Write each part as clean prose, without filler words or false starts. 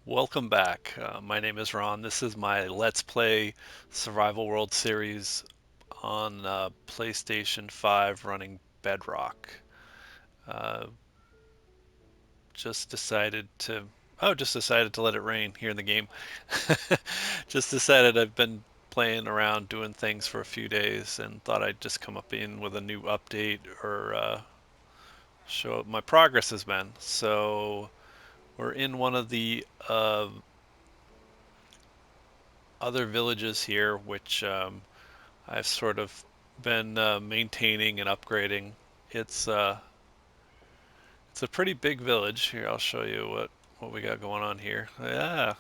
Welcome back. My name is Ron. This is my Let's Play Survival World series on PlayStation 5 running Bedrock. Uh, just decided to, just decided to let it rain here in the game. Just decided I've been playing around doing things for a few days and thought I'd just come up in with a new update or show what my progress has been. So we're in one of the other villages here, which I've sort of been maintaining and upgrading. It's uh, it's a pretty big village. Here, I'll show you what we got going on here. Yeah,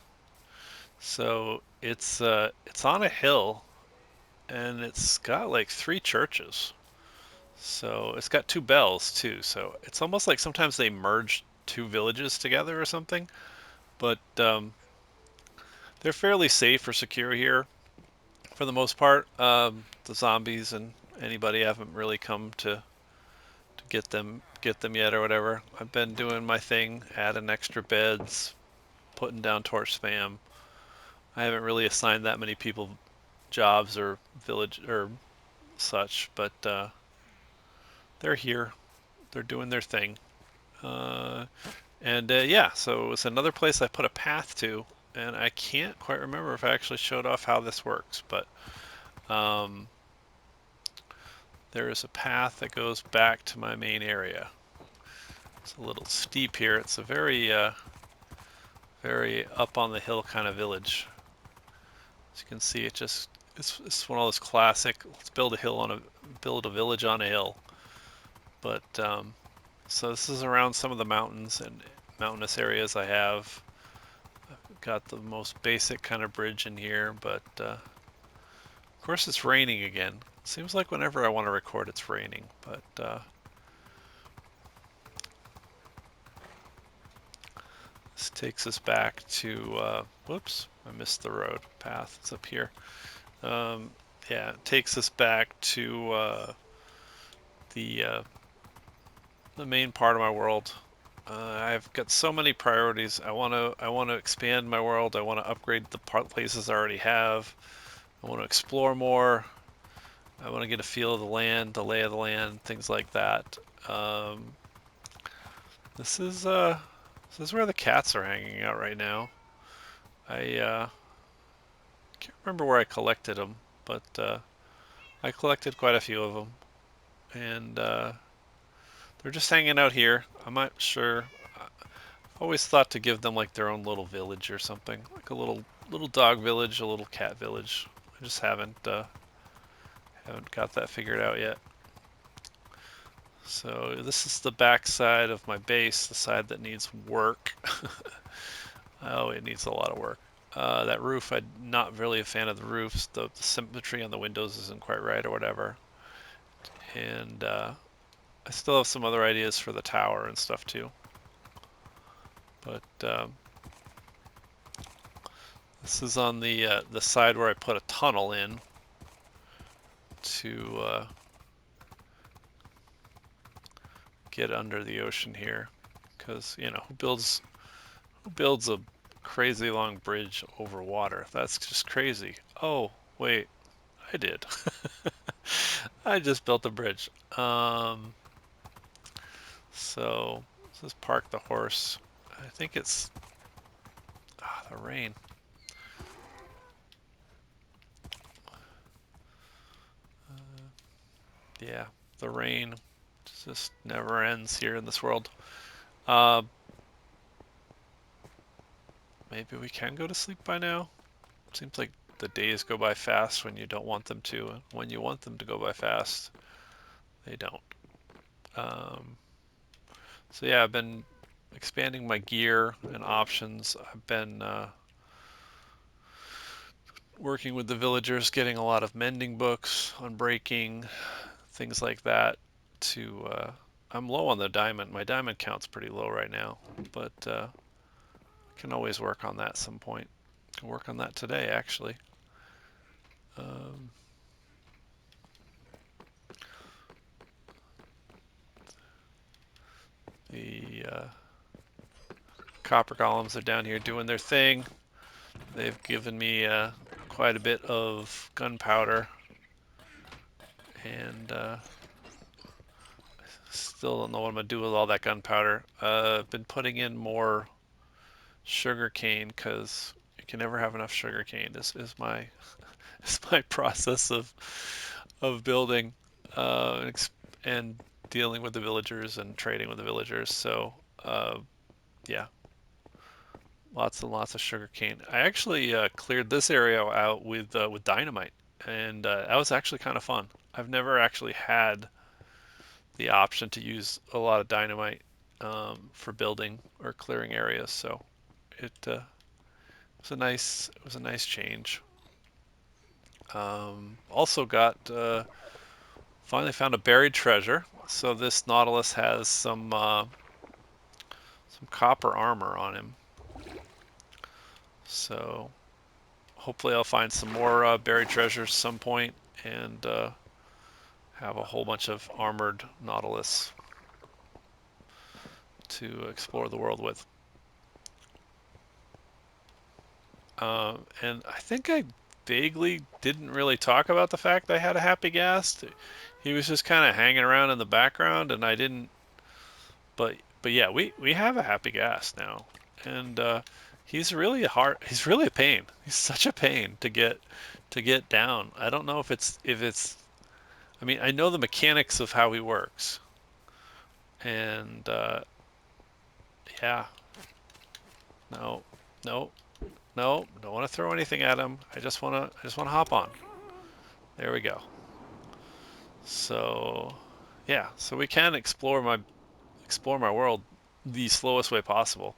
so it's on a hill and it's got like three churches. So it's got two bells too. So it's almost like sometimes they merge two villages together or something. But they're fairly safe or secure here for the most part. The zombies and anybody haven't really come to get them yet or whatever. I've been doing my thing, adding extra beds, putting down torch spam. I haven't really assigned that many people jobs or village or such, but they're here. They're doing their thing. Uh, and yeah, so it's another place I put a path to, and I can't quite remember if I actually showed off how this works, but um, there is a path that goes back to my main area. It's a little steep here. It's a very up on the hill kind of village. As you can see, it's one of those classic. Let's build a village on a hill. But so this is around some of the mountains and mountainous areas I have. I've got the most basic kind of bridge in here, but of course it's raining again. It seems like whenever I want to record, it's raining. But this takes us back to. Whoops, I missed the road path. It's up here. Um, yeah, it takes us back to the uh, the main part of my world. I've got so many priorities. I want to expand my world. I want to upgrade the places I already have. I want to explore more. I want to get a feel of the land, the lay of the land, things like that. Um, this is uh, this is where the cats are hanging out right now. I can't remember where I collected them, but I collected quite a few of them, and they're just hanging out here. I'm not sure. Always thought to give them like their own little village or something, like a little dog village, a little cat village. I just haven't got that figured out yet. So this is the back side of my base, the side that needs work. Oh, it needs a lot of work. That roof, I'm not really a fan of the roofs. The symmetry on the windows isn't quite right or whatever. And I still have some other ideas for the tower and stuff too. But this is on the side where I put a tunnel in to get under the ocean here, because who builds a crazy long bridge over water? That's just crazy. Oh wait, I did. I just built a bridge. So let's just park the horse. I think it's the rain. Yeah, the rain just never ends here in this world. Uh, maybe we can go to sleep by now. Seems like the days go by fast when you don't want them to, and when you want them to go by fast, they don't. Um, so yeah, I've been expanding my gear and options. I've been working with the villagers, getting a lot of mending books on breaking, things like that. To I'm low on the diamond. My diamond count's pretty low right now, but I can always work on that at some point. I can work on that today, actually. Um, the copper golems are down here doing their thing. They've given me quite a bit of gunpowder, and still don't know what I'm gonna do with all that gunpowder. I've been putting in more sugar cane because you can never have enough sugar cane. Is my is my process of building and dealing with the villagers and trading with the villagers. So yeah, lots and lots of sugar cane. I actually cleared this area out with dynamite, and that was actually kind of fun. I've never actually had the option to use a lot of dynamite for building or clearing areas, so it was a nice change. Also got finally found a buried treasure. So this Nautilus has some copper armor on him. So hopefully I'll find some more buried treasures some point and have a whole bunch of armored Nautilus to explore the world with. And I think I vaguely didn't really talk about the fact I had a happy ghast. He was just kind of hanging around in the background, and I didn't. But yeah, we have a happy ghast now, and he's really a hard. He's really a pain. He's such a pain to get down. I don't know if it's. I mean, I know the mechanics of how he works, and yeah, no, no, no, don't want to throw anything at him. I just wanna hop on. There we go. So yeah, so we can explore my world the slowest way possible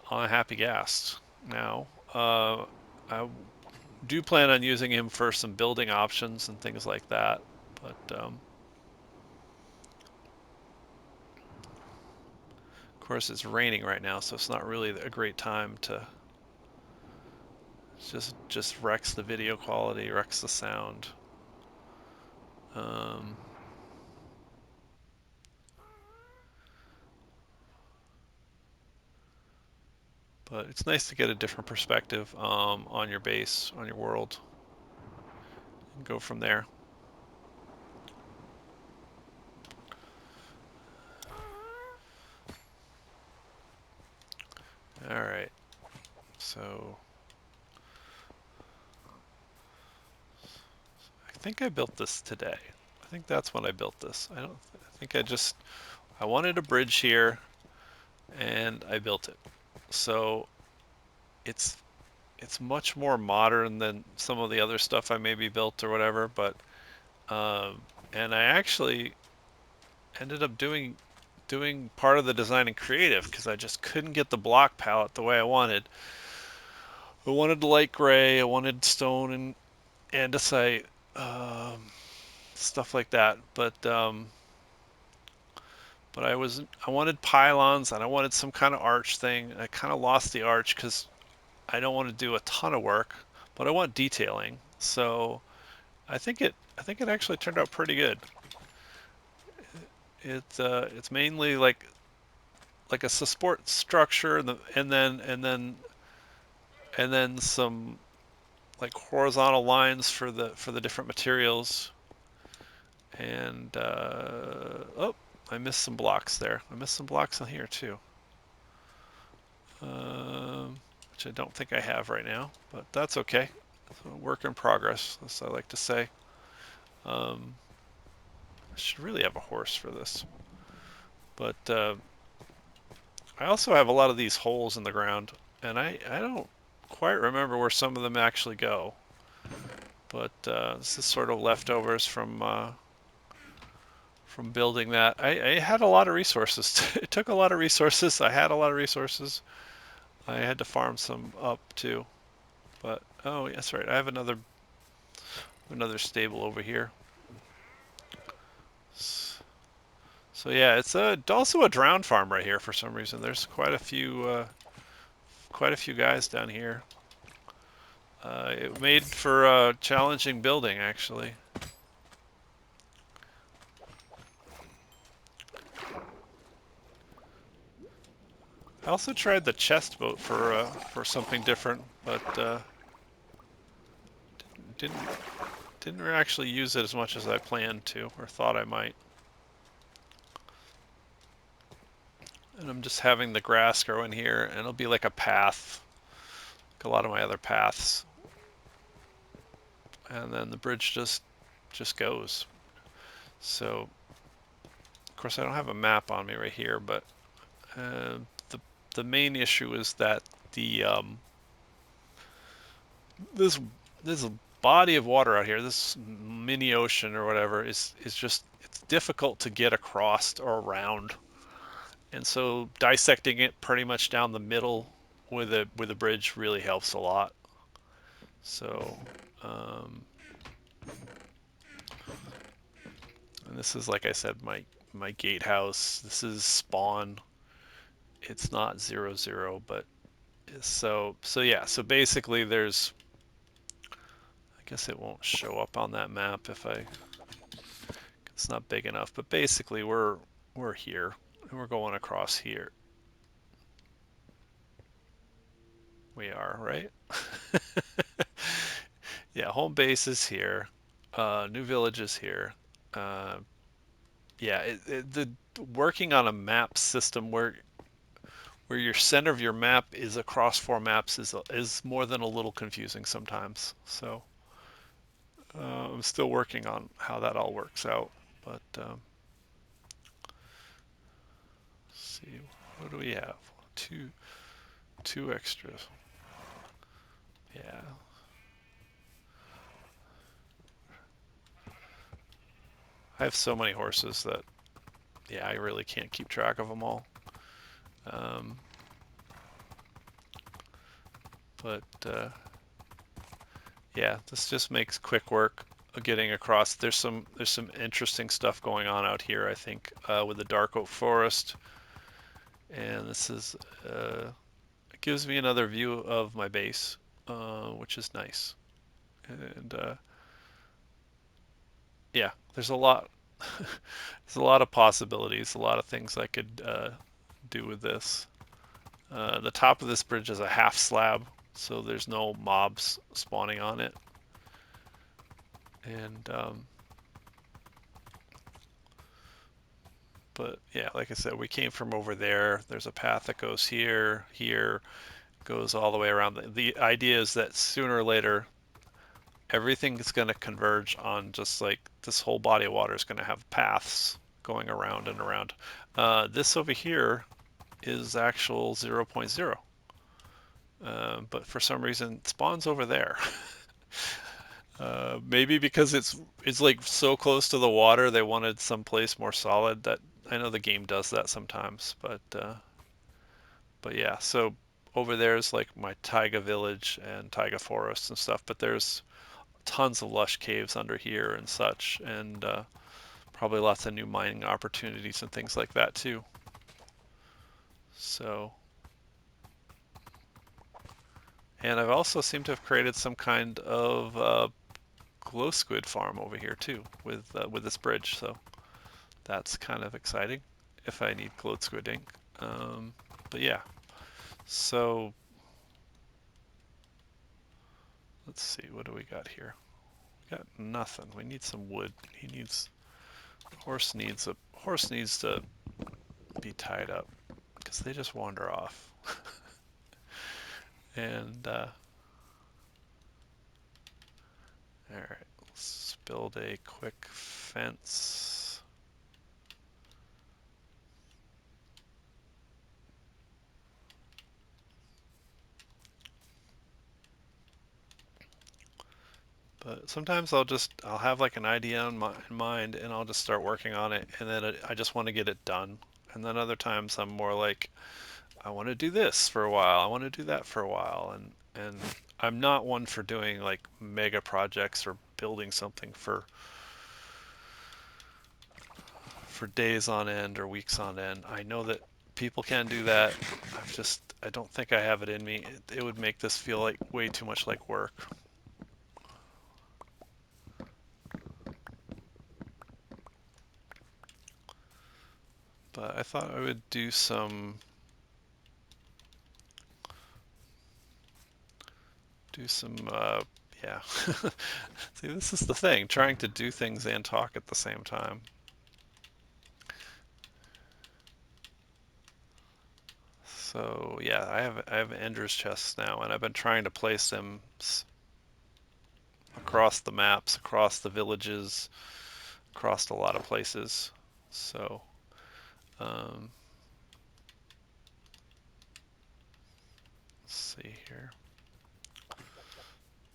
on a happy ghast. Now, I do plan on using him for some building options and things like that, but of course it's raining right now, so it's not really a great time to. Just wrecks the video quality, wrecks the sound. Um, but it's nice to get a different perspective on your base, on your world, and go from there. All right, so I think I built this today. I think that's when I built this. I think I wanted a bridge here, and I built it. So it's it's much more modern than some of the other stuff I maybe built or whatever. But and I actually ended up doing part of the design in creative because I just couldn't get the block palette the way I wanted. I wanted light gray, I wanted stone and andesite, stuff like that. But I wanted pylons and I wanted some kind of arch thing. I kind of lost the arch because I don't want to do a ton of work, but I want detailing. So I think it actually turned out pretty good. It's mainly like a support structure and then some like horizontal lines for the different materials. And oh, I missed some blocks there. I missed some blocks on here too, which I don't think I have right now, but that's okay. It's a work in progress, as I like to say. Um, I should really have a horse for this, but I also have a lot of these holes in the ground, and I don't quite remember where some of them actually go. But this is sort of leftovers from building that. I had a lot of resources. It took a lot of resources. I had a lot of resources. I had to farm some up too. But oh, that's right. I have another stable over here. So yeah, it's also a drowned farm right here for some reason. There's quite a few guys down here. It made for challenging building actually. I also tried the chest boat for something different, but didn't didn't actually use it as much as I planned to or thought I might. And I'm just having the grass grow in here, and it'll be like a path, like a lot of my other paths. And then the bridge just goes. So, of course, I don't have a map on me right here, but uh, the the main issue is that the this this body of water out here, this mini ocean or whatever, is just it's difficult to get across or around. And so dissecting it pretty much down the middle with a bridge really helps a lot. So, um, and this is like I said, my gatehouse. This is spawn. It's not 0, 0, but so yeah. So basically, there's. I guess it won't show up on that map if I. It's not big enough. But basically, we're here and we're going across here. We are right. Yeah, home base is here. New village is here. Uh, yeah, the working on a map system where your center of your map is across four maps is more than a little confusing sometimes. So I'm still working on how that all works out. But let's see, what do we have? Two two extras. Yeah, I have so many horses that yeah, I really can't keep track of them all. Um, but yeah, this just makes quick work of getting across. There's some interesting stuff going on out here, I think, with the dark oak forest, and this is it gives me another view of my base, which is nice. And yeah, there's a lot. There's a lot of possibilities, a lot of things I could do with this. The top of this bridge is a half slab, so there's no mobs spawning on it, and but yeah, like I said, we came from over there. There's a path that goes here, here, goes all the way around. The idea is that sooner or later, everything is going to converge on just like this whole body of water is going to have paths going around and around. This over here is actual zero point 0.0, but for some reason it spawns over there. Maybe because it's like so close to the water, they wanted someplace more solid. That I know the game does that sometimes, but yeah. So over there is like my taiga village and taiga forest and stuff. But there's tons of lush caves under here and such, and probably lots of new mining opportunities and things like that too. So, and I've also seemed to have created some kind of glow squid farm over here too with this bridge. So that's kind of exciting if I need glowed squid ink. But yeah, so let's see, what do we got here? We got nothing. We need some wood. Horse needs to be tied up because they just wander off. And all right, let's build a quick fence. But sometimes I'll have like an idea in mind and I'll just start working on it and then I just want to get it done. And then other times I'm more like I want to do this for a while. I want to do that for a while and I'm not one for doing like mega projects or building something for days on end or weeks on end. I know that people can do that. I don't think I have it in me. It would make this feel like way too much like work. But I thought I would do some do some, yeah. See, this is the thing, trying to do things and talk at the same time. So yeah, I have Ender's chests now, and I've been trying to place them across the maps, across the villages, across a lot of places. So um, let's see here.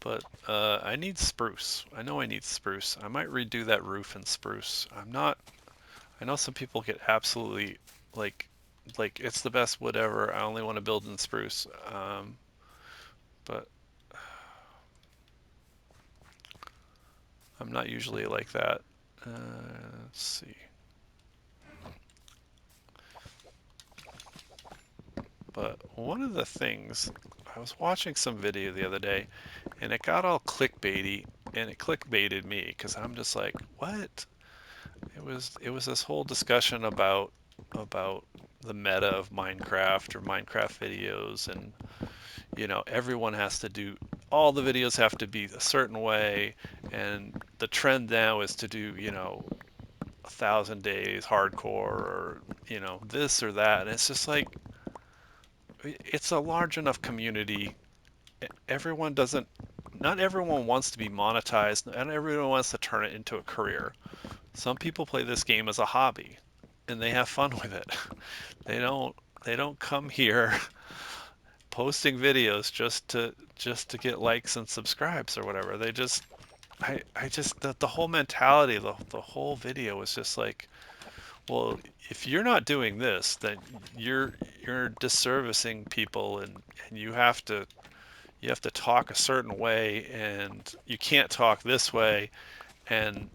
But I need spruce. I know I need spruce. I might redo that roof in spruce. I'm not. I know some people get absolutely like it's the best wood ever. I only want to build in spruce. But I'm not usually like that. Let's see. But one of the things, I was watching some video the other day, and it got all clickbaity, and it clickbaited me because I'm just like, what? It was this whole discussion about the meta of Minecraft or Minecraft videos, and everyone has to do, all the videos have to be a certain way, and the trend now is to do 1,000 days hardcore, or this or that, and it's just like, it's a large enough community. Everyone doesn't Not everyone wants to be monetized, and everyone wants to turn it into a career. Some people play this game as a hobby, and they have fun with it. They don't they don't come here posting videos just to get likes and subscribes or whatever. They just I just the whole mentality, the whole video is just like, well, if you're not doing this, then you're disservicing people, and you have to talk a certain way, and you can't talk this way. And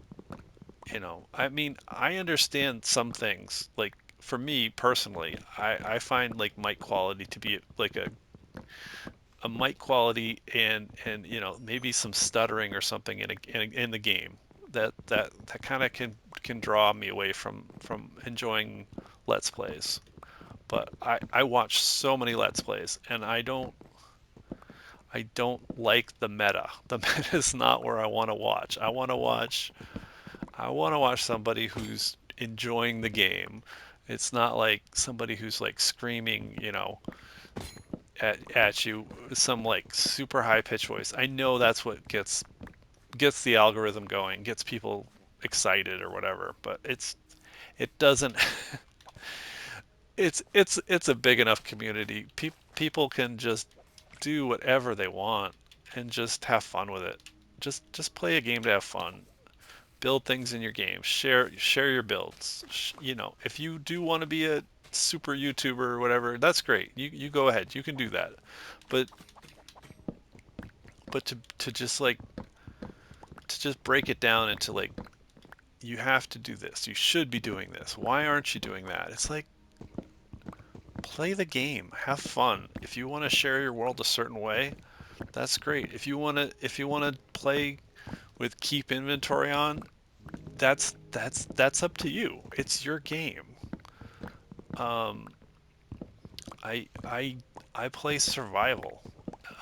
I mean, I understand some things. Like, for me personally, I find like mic quality to be like a mic quality, and maybe some stuttering or something in the game that kind of can draw me away from enjoying let's plays. But I watch so many let's plays, and I don't like the meta. The meta is not where I want to watch. I want to watch somebody who's enjoying the game. It's not like somebody who's like screaming, at you with some like super high pitch voice. I know that's what gets the algorithm going, gets people excited or whatever, but it doesn't it's a big enough community. People can just do whatever they want and just have fun with it. Just play a game to have fun. Build things in your game. Share your builds. If you do want to be a super YouTuber or whatever, that's great. You go ahead. You can do that. But to just like to just break it down into like, you have to do this. You should be doing this. Why aren't you doing that? It's like, play the game. Have fun. If you want to share your world a certain way, that's great. If you want to play with keep inventory on, that's up to you. It's your game. Um, I play survival.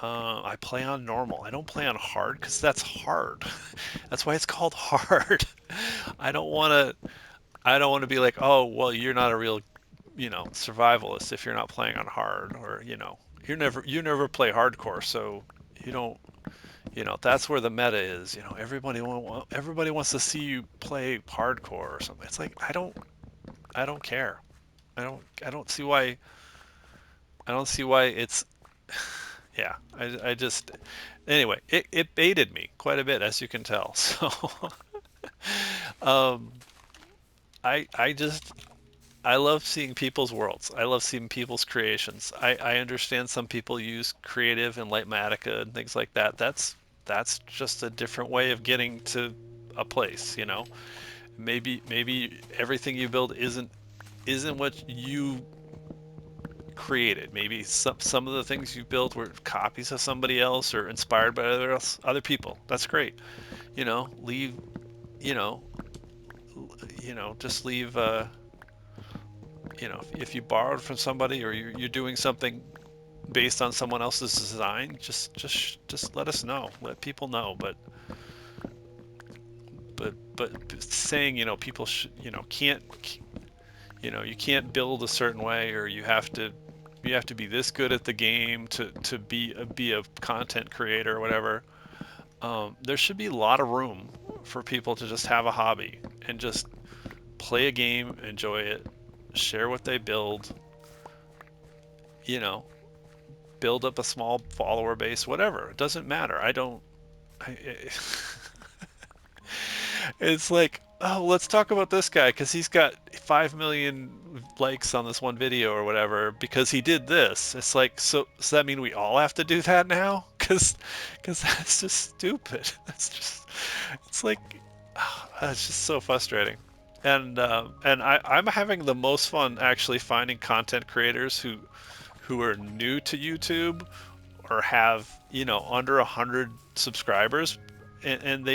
I play on normal. I don't play on hard because that's hard. That's why it's called hard. I don't want to. I don't want to be like, oh, well, you're not a real, survivalist if you're not playing on hard, or you never play hardcore, so you don't. That's where the meta is. Everybody wants to see you play hardcore or something. It's like, I don't care. I don't see why. I don't see why it's. Yeah, I just. Anyway, it baited me quite a bit, as you can tell. So, um, I love seeing people's worlds. I love seeing people's creations. I understand some people use creative and Lightmatica and things like that. That's just a different way of getting to a place. Maybe everything you build isn't what you created. Maybe some of the things you built were copies of somebody else or inspired by other people. That's great. Leave, you know, just leave if you borrowed from somebody, or you're doing something based on someone else's design, just let us know. Let people know. But saying, people should, can't, you can't build a certain way, or you have to be this good at the game to be a content creator or whatever. There should be a lot of room for people to just have a hobby and just play a game, enjoy it, share what they build, you know, build up a small follower base, whatever. It doesn't matter. I don't. I, it's like, oh, let's talk about this guy because he's got 5 million likes on this one video or whatever because he did this. It's like, so does that mean we all have to do that now? Because that's just stupid. That's just, it's like, it's just so frustrating. And I'm having the most fun actually finding content creators who are new to YouTube or have under 100 subscribers, and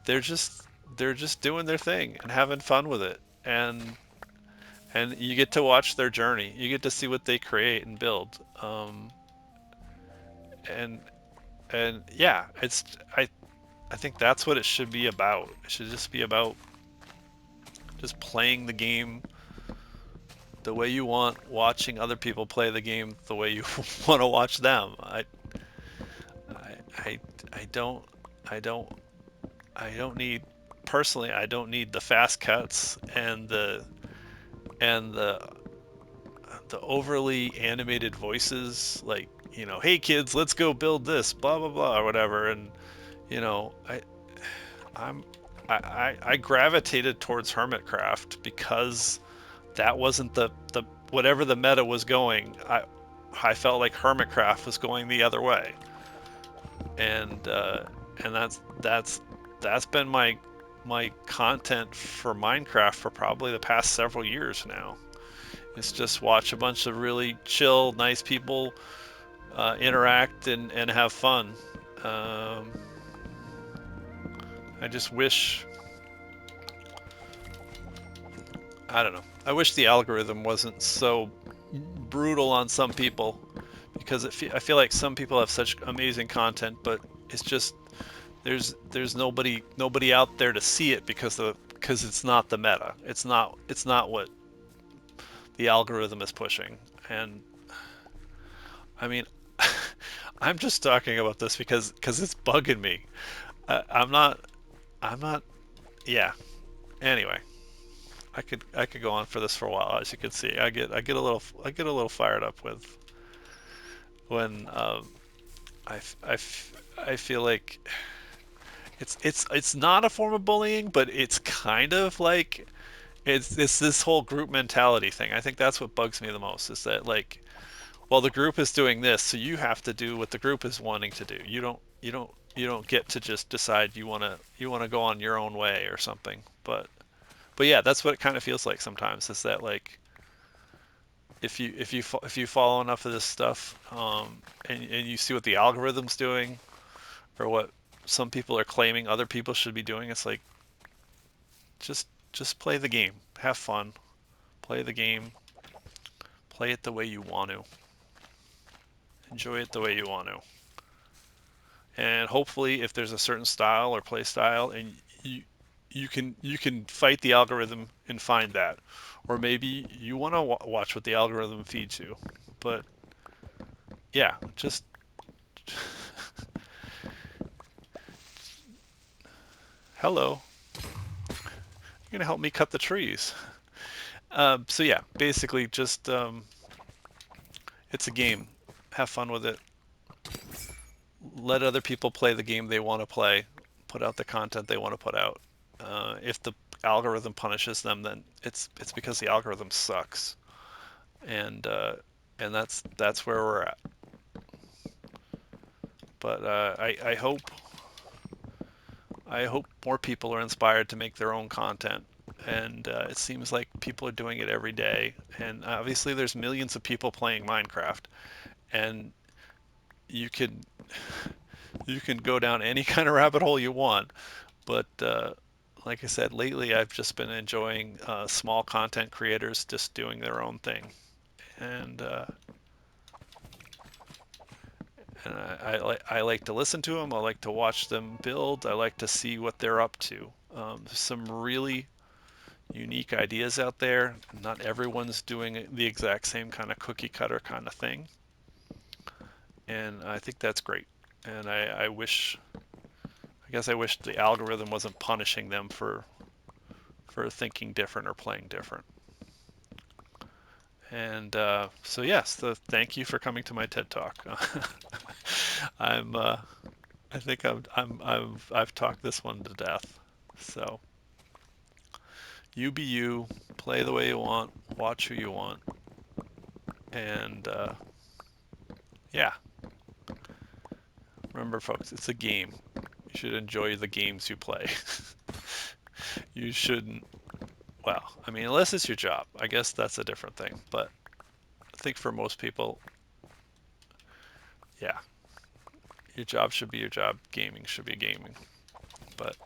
they're just they're just doing their thing and having fun with it, and you get to watch their journey. You get to see what they create and build. And and yeah, I think that's what it should be about. It should just be about just playing the game the way you want, watching other people play the game the way you want to watch them. I, I, I don't, I don't, I don't need, personally, I don't need the fast cuts and the overly animated voices, like, hey kids, let's go build this, blah blah blah, or whatever. And you know, I, I'm, I gravitated towards Hermitcraft because that wasn't the whatever the meta was going. I felt like Hermitcraft was going the other way, and that's been my content for Minecraft for probably the past several years now. It's just watch a bunch of really chill, nice people interact and have fun. Um, I just wish, I don't know. I wish the algorithm wasn't so brutal on some people because I feel like some people have such amazing content, but it's just there's nobody out there to see it because it's not the meta. It's not what the algorithm is pushing. And I mean, I'm just talking about this because it's bugging me. I'm not. Yeah. Anyway, I could go on for this for a while. As you can see, I get a little fired up with when I feel like it's not a form of bullying, but it's kind of like it's this whole group mentality thing. I think that's what bugs me the most is that, like, well, the group is doing this, so you have to do what the group is wanting to do. You don't get to just decide you want to go on your own way or something. But yeah, that's what it kind of feels like sometimes. Is that, like, if you follow enough of this stuff, and you see what the algorithm's doing or what some people are claiming other people should be doing, it's like, just play the game, have fun, play the game, play it the way you want to, enjoy it the way you want to. And hopefully, if there's a certain style or play style, and you can fight the algorithm and find that, or maybe you want to watch what the algorithm feeds you. But yeah, just hello, you're gonna help me cut the trees. So yeah, basically, just it's a game. Have fun with it. Let other people play the game they want to play. Put out the content they want to put out. If the algorithm punishes them, then it's because the algorithm sucks, and that's where we're at. But I hope more people are inspired to make their own content, and it seems like people are doing it every day. And obviously, there's millions of people playing Minecraft, and you can you can go down any kind of rabbit hole you want. But like I said, lately I've just been enjoying small content creators just doing their own thing, and and I like to listen to them. I like to watch them build. I like to see what they're up to. There's some really unique ideas out there. Not everyone's doing the exact same kind of cookie cutter kind of thing, and I think that's great. And I guess I wish the algorithm wasn't punishing them for thinking different or playing different. And so yes, thank you for coming to my TED Talk. I'm I think I've talked this one to death. So you be you, play the way you want, watch who you want, and yeah, remember, folks, it's a game. You should enjoy the games you play. You shouldn't. Well, I mean, unless it's your job, I guess that's a different thing. But I think for most people, yeah, your job should be your job. Gaming should be gaming. But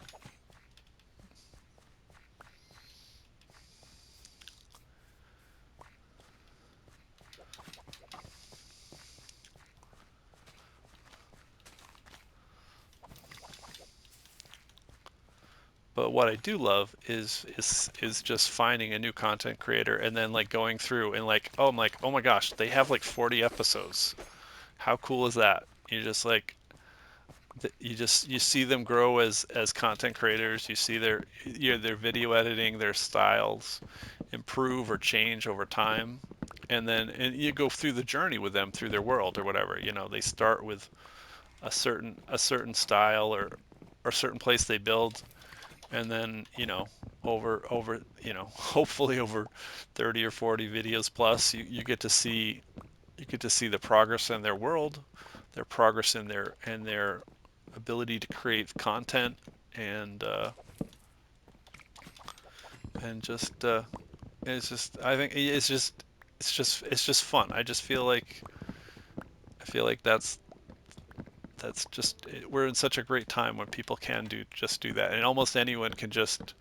what I do love is just finding a new content creator and then like going through and like, oh, I'm like, oh my gosh, they have like 40 episodes. How cool is that? You just like you see them grow as content creators. You see their video editing, their styles improve or change over time, and you go through the journey with them through their world or whatever. They start with a certain style or a certain place they build, and then over hopefully over 30 or 40 videos plus, you get to see the progress in their world, their progress in their ability to create content, and just it's just I think it's just fun. I feel like that's just we're in such a great time when people can do that, and almost anyone can just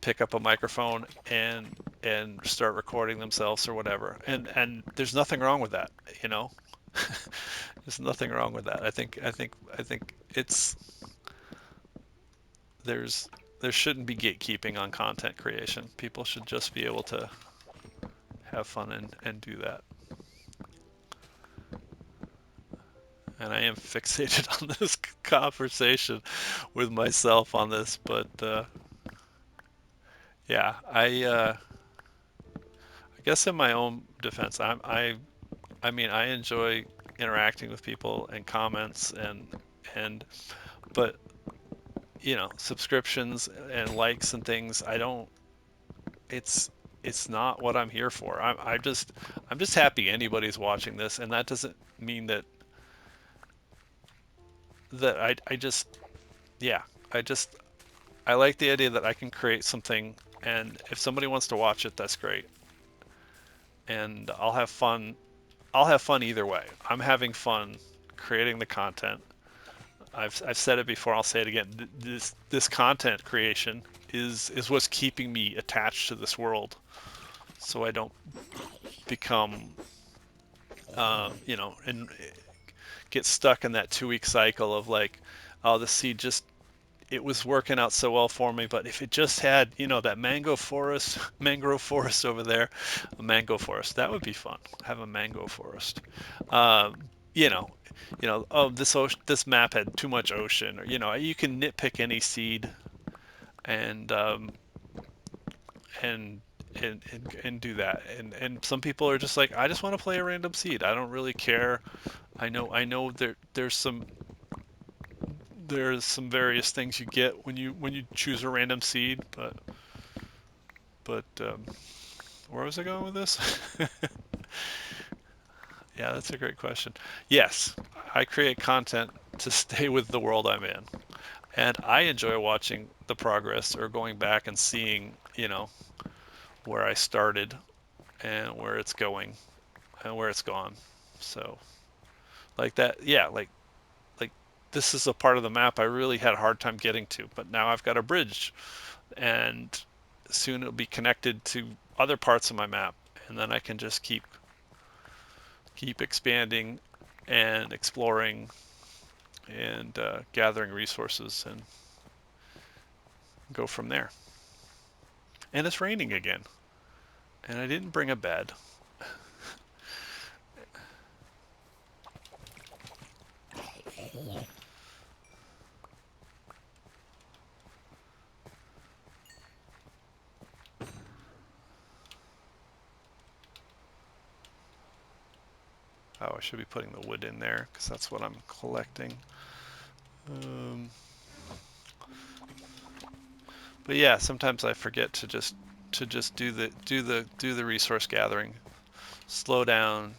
pick up a microphone and start recording themselves or whatever, and there's nothing wrong with that, you know. There's nothing wrong with that. I think it's there's there shouldn't be gatekeeping on content creation. People should just be able to have fun and do that. And I am fixated on this conversation with myself on this, but yeah, I guess in my own defense, I mean I enjoy interacting with people and comments and but subscriptions and likes and things, I don't it's it's not what I'm here for. I'm just happy anybody's watching this, and that doesn't mean that I just yeah, I just I like the idea that I can create something, and if somebody wants to watch it, that's great. And I'll have fun. I'll have fun either way. I'm having fun creating the content. I've said it before. I'll say it again. This content creation is what's keeping me attached to this world, so I don't become and get stuck in that 2 week cycle of like, oh, the seed just it was working out so well for me, but if it just had, that mangrove forest over there, a mango forest, that would be fun. Have a mango forest. Um, you know, oh, this map had too much ocean, or you can nitpick any seed and and and do that. And some people are just like, I just want to play a random seed. I don't really care. I know there's some various things you get when you choose a random seed, but where was I going with this? Yeah, that's a great question. Yes, I create content to stay with the world I'm in, and I enjoy watching the progress or going back and seeing, where I started and where it's going and where it's gone. So, like that, yeah, like this is a part of the map I really had a hard time getting to, but now I've got a bridge, and soon it'll be connected to other parts of my map, and then I can just keep expanding and exploring and gathering resources and go from there. And it's raining again. And I didn't bring a bed. Oh, I should be putting the wood in there because that's what I'm collecting. But yeah, sometimes I forget to just do the resource gathering. Slow down,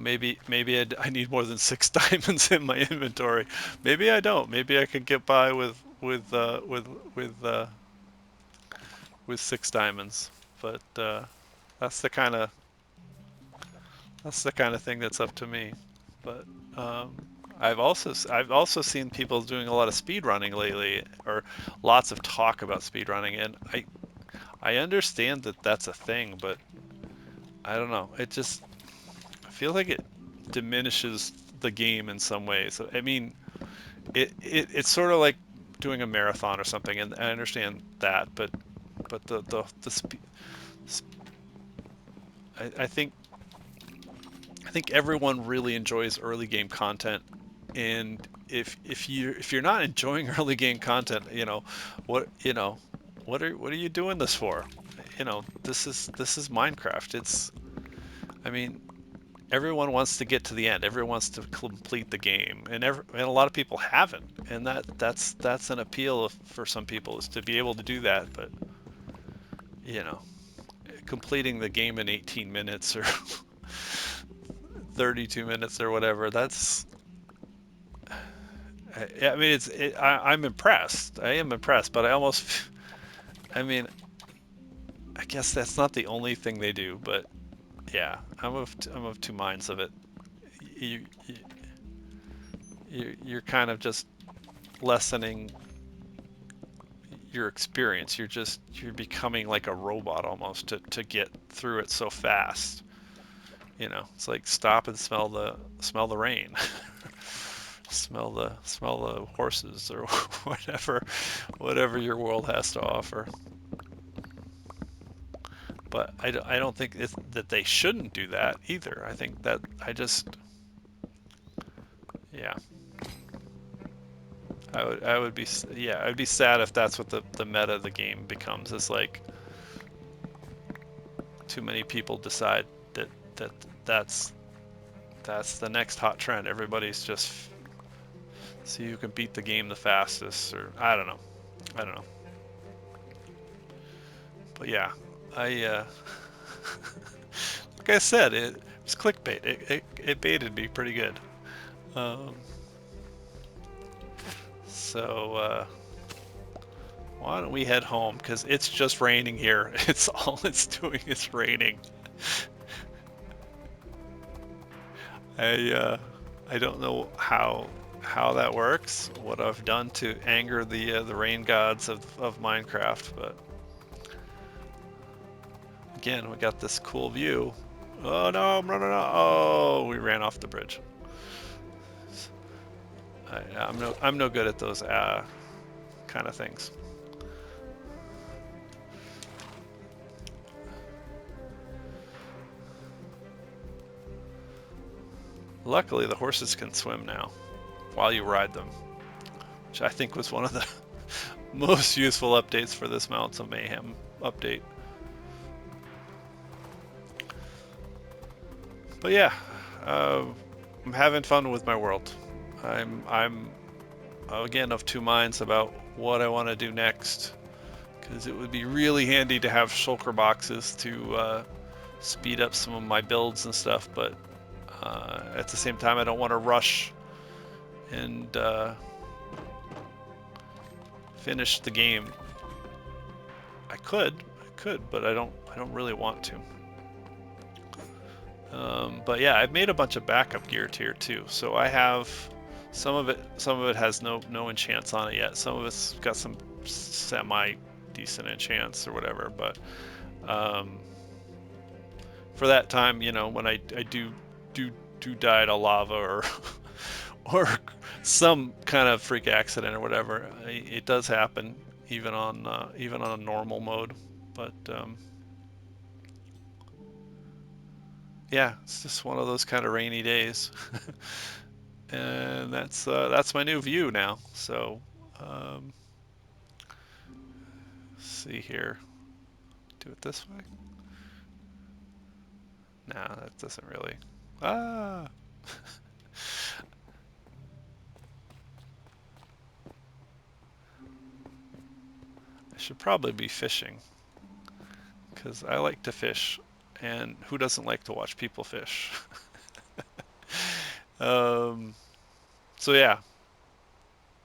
maybe I need more than 6 diamonds in my inventory. Maybe I don't. Maybe I could get by with 6 diamonds. But that's the kind of that's the kind of thing that's up to me. But um, I've also seen people doing a lot of speed running lately, or lots of talk about speed running, and I understand that that's a thing, but I don't know. I feel like it diminishes the game in some ways. I mean, it's sort of like doing a marathon or something, and I understand that, but the speed, I think everyone really enjoys early game content, and if you're not enjoying early game content, what you know what are you doing this for? This is Minecraft. I mean, everyone wants to get to the end. Everyone wants to complete the game, and a lot of people haven't, and that's an appeal for some people, is to be able to do that. But you know, completing the game in 18 minutes or 32 minutes or whatever, I mean, I'm impressed. I am impressed, but I mean, I guess that's not the only thing they do. But yeah, I'm of two minds of it. You, you're kind of just lessening your experience. You're becoming like a robot almost to get through it so fast. It's like stop and smell the rain. Smell the horses or whatever your world has to offer. But I don't think that they shouldn't do that either. I think that yeah, I would be, yeah, I'd be sad if that's what the meta of the game becomes. Is like too many people decide that that's that's the next hot trend. Everybody's just see who can beat the game the fastest, or I don't know. I don't know. But yeah, I like I said, it was clickbait. It baited me pretty good. Um, so why don't we head home? Because it's just raining here. It's all it's doing is raining. I don't know how that works. What I've done to anger the rain gods of Minecraft, but again, we got this cool view. Oh no, I'm running out. Oh, we ran off the bridge. I'm no good at those kind of things. Luckily, the horses can swim now while you ride them, which I think was one of the most useful updates for this Mountains of Mayhem update. But yeah, I'm having fun with my world. I'm again of two minds about what I want to do next, because it would be really handy to have shulker boxes to speed up some of my builds and stuff. But at the same time, I don't want to rush and finish the game. I could, but I don't really want to. But yeah, I've made a bunch of backup gear here too. So I have some of it has no enchants on it yet. Some of it's got some semi decent enchants or whatever. But for that time, when I do do die to lava or or some kind of freak accident or whatever, it does happen even on a normal mode. But yeah, it's just one of those kind of rainy days, and that's my new view now. So um, see here, do it this way. Nah, that doesn't really. Ah, I should probably be fishing because I like to fish, and who doesn't like to watch people fish? Um, so yeah,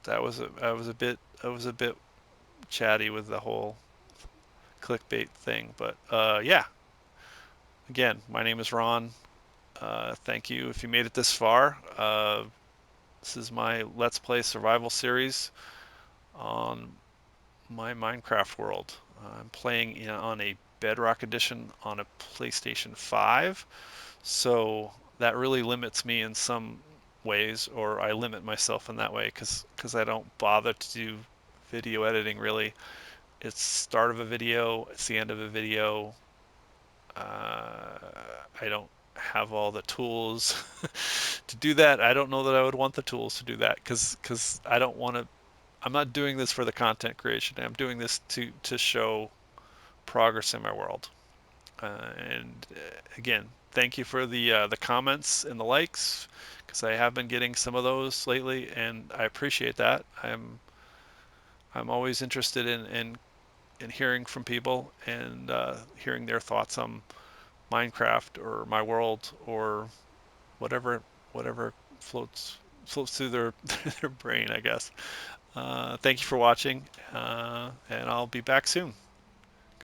I was a bit chatty with the whole clickbait thing, but yeah. Again, my name is Ron. Thank you if you made it this far. This is my Let's Play survival series on my Minecraft world. I'm playing on a Bedrock edition on a PlayStation 5, so that really limits me in some ways, or I limit myself in that way because I don't bother to do video editing really. It's start of a video, it's the end of a video. Uh, I don't have all the tools to do that. I don't know that I would want the tools to do that because I don't want to. I'm not doing this for the content creation. I'm doing this to show progress in my world. And again, thank you for the comments and the likes because I have been getting some of those lately, and I appreciate that. I'm always interested in hearing from people and hearing their thoughts on Minecraft or my world or whatever whatever floats through their their brain, I guess. Thank you for watching, and I'll be back soon.